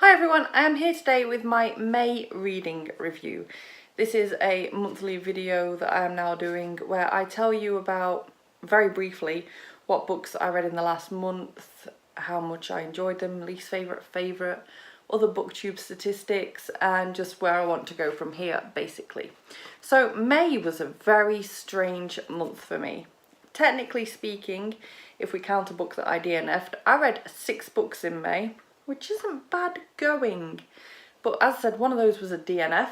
Hi everyone, I am here today with my May reading review. This is a monthly video that I am now doing where I tell you about, very briefly, what books I read in the last month, how much I enjoyed them, least favourite, other booktube statistics, and just where I want to go from here, basically. So May was a very strange month for me. Technically speaking, if we count a book that I DNF'd, I read 6 books in May, which isn't bad going. But as I said, one of those was a DNF,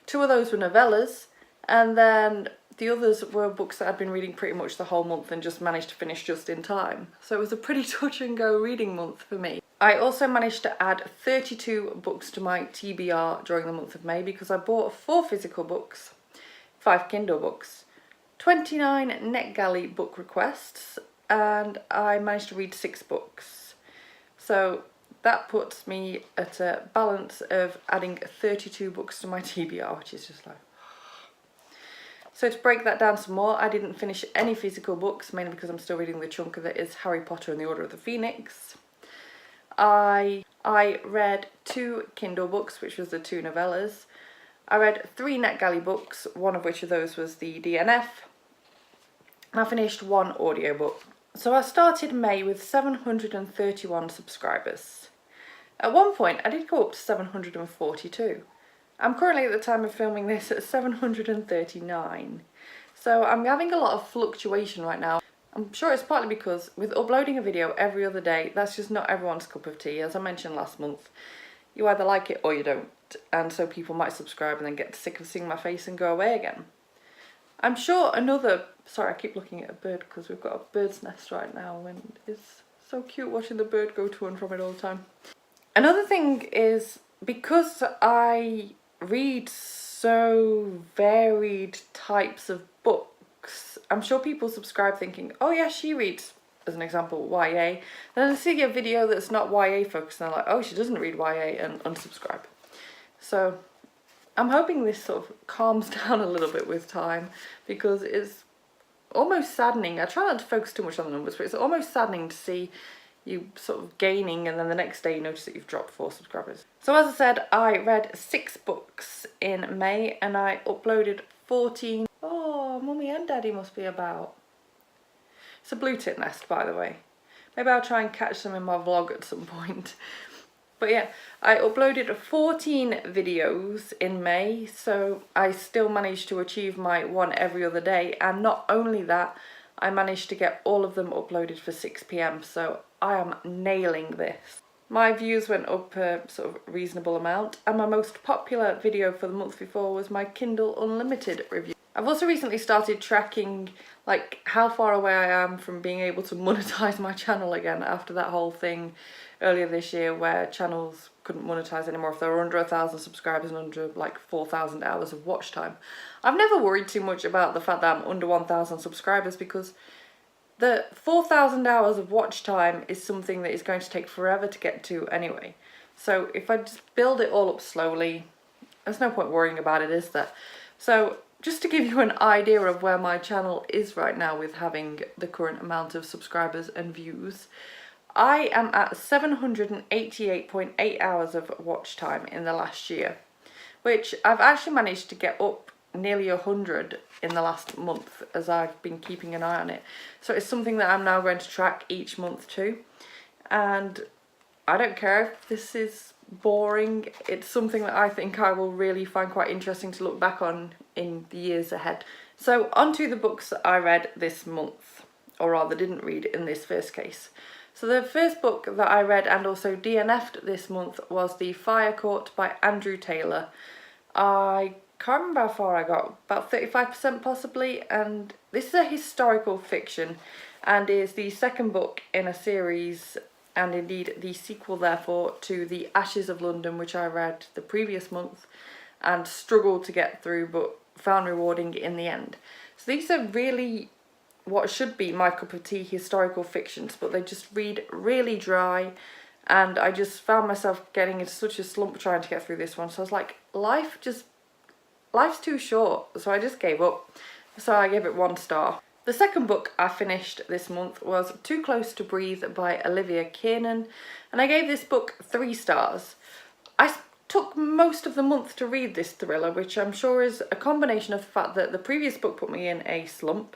2 of those were novellas, and then the others were books that I'd been reading pretty much the whole month and just managed to finish just in time. So it was a pretty touch and go reading month for me. I also managed to add 32 books to my TBR during the month of May because I bought 4 physical books, 5 Kindle books, 29 NetGalley book requests, and I managed to read 6 books. So that puts me at a balance of adding 32 books to my TBR, which is just like... So to break that down some more, I didn't finish any physical books, mainly because I'm still reading the chunk of it is Harry Potter and the Order of the Phoenix. I read 2 Kindle books, which was the 2 novellas. I read 3 NetGalley books, one of which of those was the DNF. And I finished 1 audiobook. So I started May with 731 subscribers. At one point I did go up to 742. I'm currently at the time of filming this at 739. So I'm having a lot of fluctuation right now. I'm sure it's partly because with uploading a video every other day, that's just not everyone's cup of tea. As I mentioned last month, you either like it or you don't. And so people might subscribe and then get sick of seeing my face and go away again. I'm sure another... Sorry, I keep looking at a bird because we've got a bird's nest right now and it's so cute watching the bird go to and from it all the time. Another thing is, because I read so varied types of books, I'm sure people subscribe thinking, oh yeah, she reads, as an example, YA. And then they see a video that's not YA focused and they're like, oh, she doesn't read YA, and unsubscribe. So I'm hoping this sort of calms down a little bit with time, because it's almost saddening. I try not to focus too much on the numbers, but it's almost saddening to see you sort of gaining and then the next day you notice that you've dropped 4 subscribers. So as I said, I read 6 books in May and I uploaded 14. Oh, mummy and daddy must be about. It's a blue tit nest, by the way. Maybe I'll try and catch them in my vlog at some point. But yeah, I uploaded 14 videos in May, so I still managed to achieve my 1 every other day. And not only that, I managed to get all of them uploaded for 6 PM, so I am nailing this. My views went up a sort of reasonable amount, and my most popular video for the month before was my Kindle Unlimited review. I've also recently started tracking like how far away I am from being able to monetize my channel again after that whole thing earlier this year where channels couldn't monetize anymore if they were under 1,000 subscribers and under like 4,000 hours of watch time. I've never worried too much about the fact that I'm under 1,000 subscribers because the 4,000 hours of watch time is something that is going to take forever to get to anyway. So if I just build it all up slowly, there's no point worrying about it, is there? So just to give you an idea of where my channel is right now with having the current amount of subscribers and views, I am at 788.8 hours of watch time in the last year, which I've actually managed to get up nearly 100 in the last month as I've been keeping an eye on it. So it's something that I'm now going to track each month too. And I don't care if this is boring, it's something that I think I will really find quite interesting to look back on in the years ahead. So on to the books that I read this month, or rather didn't read in this first case. So the first book that I read and also DNF'd this month was The Fire Court by Andrew Taylor. I can't remember how far I got, about 35% possibly, and this is a historical fiction and is the second book in a series, and indeed the sequel therefore to The Ashes of London, which I read the previous month and struggled to get through but found rewarding in the end. So these are really what should be my cup of tea historical fictions, but they just read really dry, and I just found myself getting into such a slump trying to get through this one. So I was like, life's too short, so I just gave up. So I gave it 1 star. The second book I finished this month was Too Close to Breathe by Olivia Kiernan, and I gave this book 3 stars. I took most of the month to read this thriller, which I'm sure is a combination of the fact that the previous book put me in a slump.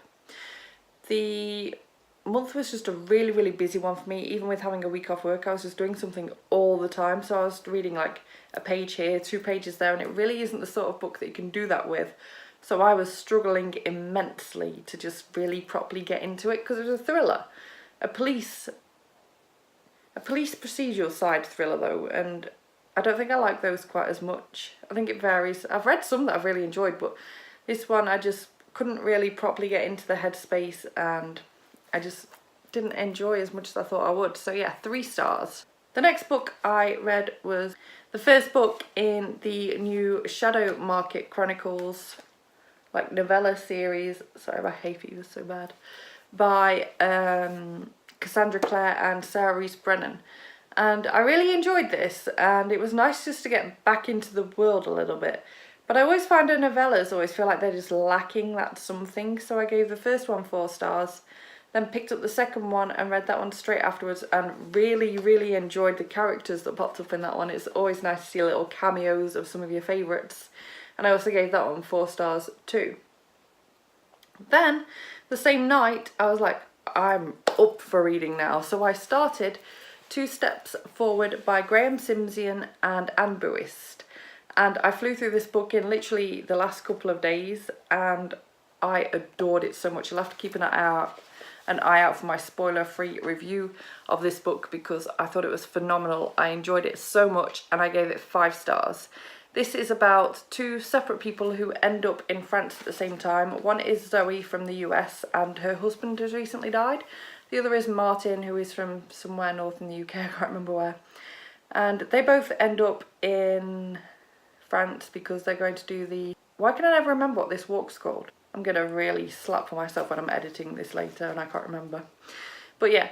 The month was just a really busy one for me. Even with having a week off work, I was just doing something all the time, so I was reading like a page here, 2 pages there, and it really isn't the sort of book that you can do that with. So I was struggling immensely to just really properly get into it, because it was a thriller, a police procedural side thriller though, and I don't think I like those quite as much. I think it varies. I've read some that I've really enjoyed, but this one I just couldn't really properly get into the headspace, and I just didn't enjoy as much as I thought I would. So yeah, 3 stars. The next book I read was the first book in the new Shadow Market Chronicles, like novella series. Sorry, my hay fever so bad. By Cassandra Clare and Sarah Rees Brennan. And I really enjoyed this, and it was nice just to get back into the world a little bit. But I always find her novellas always feel like they're just lacking that something, so I gave the first one 4 stars, then picked up the second one and read that one straight afterwards, and really enjoyed the characters that popped up in that one. It's always nice to see little cameos of some of your favourites, and I also gave that one 4 stars too. Then, the same night, I was like, I'm up for reading now, so I started Two Steps Forward by Graham Simsian and Anne Buist. And I flew through this book in literally the last couple of days, and I adored it so much. You'll have to keep an eye out for my spoiler-free review of this book, because I thought it was phenomenal. I enjoyed it so much, and I gave it 5 stars. This is about 2 separate people who end up in France at the same time. One is Zoe from the US, and her husband has recently died. The other is Martin, who is from somewhere north in the UK, I can't remember where. And they both end up in France because they're going to do the... Why can I never remember what this walk's called? I'm going to really slap for myself when I'm editing this later and I can't remember. But yeah,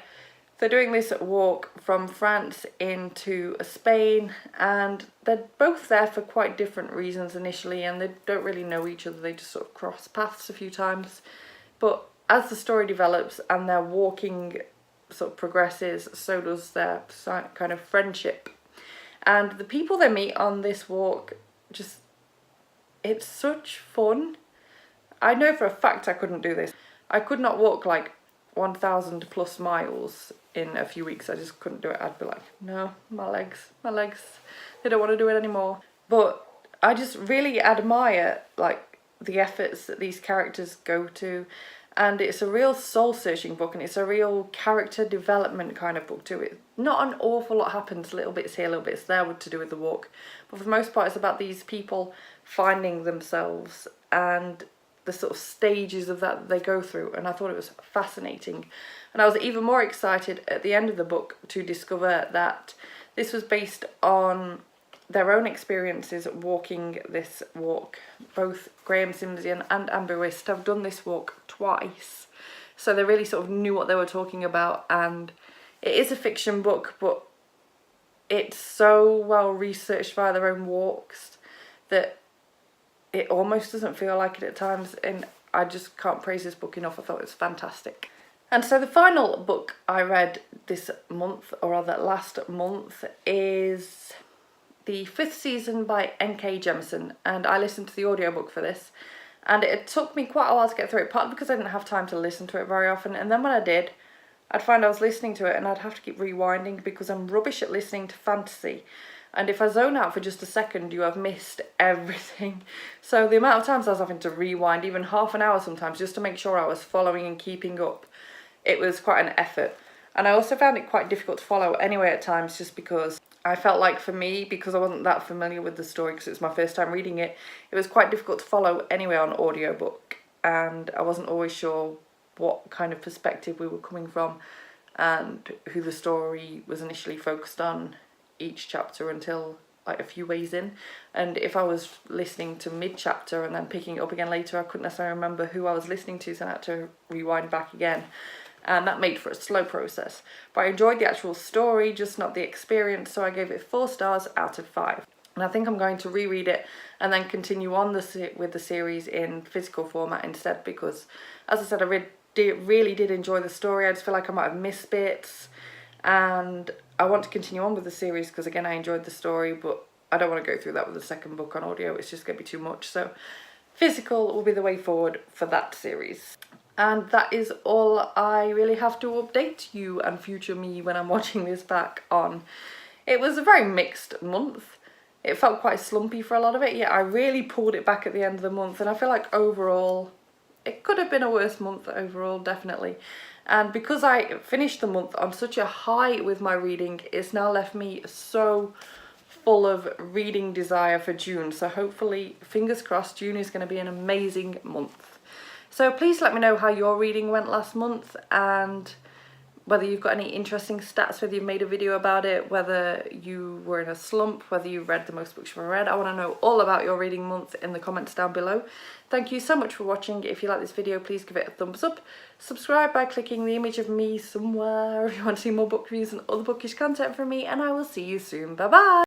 they're doing this walk from France into Spain, and they're both there for quite different reasons initially, and they don't really know each other. They just sort of cross paths a few times. But as the story develops and their walking sort of progresses, so does their kind of friendship. And the people they meet on this walk, just, it's such fun. I know for a fact I couldn't do this. I could not walk like 1,000 plus miles in a few weeks. I just couldn't do it. I'd be like, no, my legs, they don't want to do it anymore. But I just really admire like the efforts that these characters go to. And it's a real soul-searching book, and it's a real character development kind of book too. It, not an awful lot happens, little bits here, little bits there to do with the walk. But for the most part, it's about these people finding themselves and the sort of stages of that they go through. And I thought it was fascinating. And I was even more excited at the end of the book to discover that this was based on their own experiences walking this walk. Both Graham Simsian and Anne Buist have done this walk twice, so they really sort of knew what they were talking about. And it is a fiction book, but it's so well researched via their own walks that it almost doesn't feel like it at times, and I just can't praise this book enough. I thought it was fantastic. And so the final book I read this month, or rather last month, is the 5th season by N.K. Jemisin, and I listened to the audiobook for this, and it took me quite a while to get through it, partly because I didn't have time to listen to it very often, and then when I did, I'd find I was listening to it and I'd have to keep rewinding because I'm rubbish at listening to fantasy, and if I zone out for just a second, you have missed everything. So the amount of times I was having to rewind, even half an hour sometimes, just to make sure I was following and keeping up, it was quite an effort. And I also found it quite difficult to follow anyway at times, just because I felt like for me, because I wasn't that familiar with the story because it was my first time reading it, it was quite difficult to follow anyway on audiobook, and I wasn't always sure what kind of perspective we were coming from and who the story was initially focused on each chapter until like a few ways in. And if I was listening to mid-chapter and then picking it up again later, I couldn't necessarily remember who I was listening to, so I had to rewind back again. And that made for a slow process. But I enjoyed the actual story, just not the experience, so I gave it 4 stars out of 5. And I think I'm going to reread it and then continue on with the series in physical format instead, because, as I said, I read really did enjoy the story. I just feel like I might have missed bits, and I want to continue on with the series because again I enjoyed the story, but I don't want to go through that with the second book on audio. It's just going to be too much. So physical will be the way forward for that series. And that is all I really have to update you and future me when I'm watching this back on. It was a very mixed month. It felt quite slumpy for a lot of it, yet I really pulled it back at the end of the month, and I feel like overall it could have been a worse month overall, definitely. And because I finished the month on such a high with my reading, it's now left me so full of reading desire for June. So hopefully, fingers crossed, June is going to be an amazing month. So please let me know how your reading went last month, and whether you've got any interesting stats, whether you've made a video about it, whether you were in a slump, whether you read the most books you've ever read. I want to know all about your reading month in the comments down below. Thank you so much for watching. If you like this video, please give it a thumbs up. Subscribe by clicking the image of me somewhere if you want to see more book reviews and other bookish content from me, and I will see you soon. Bye bye!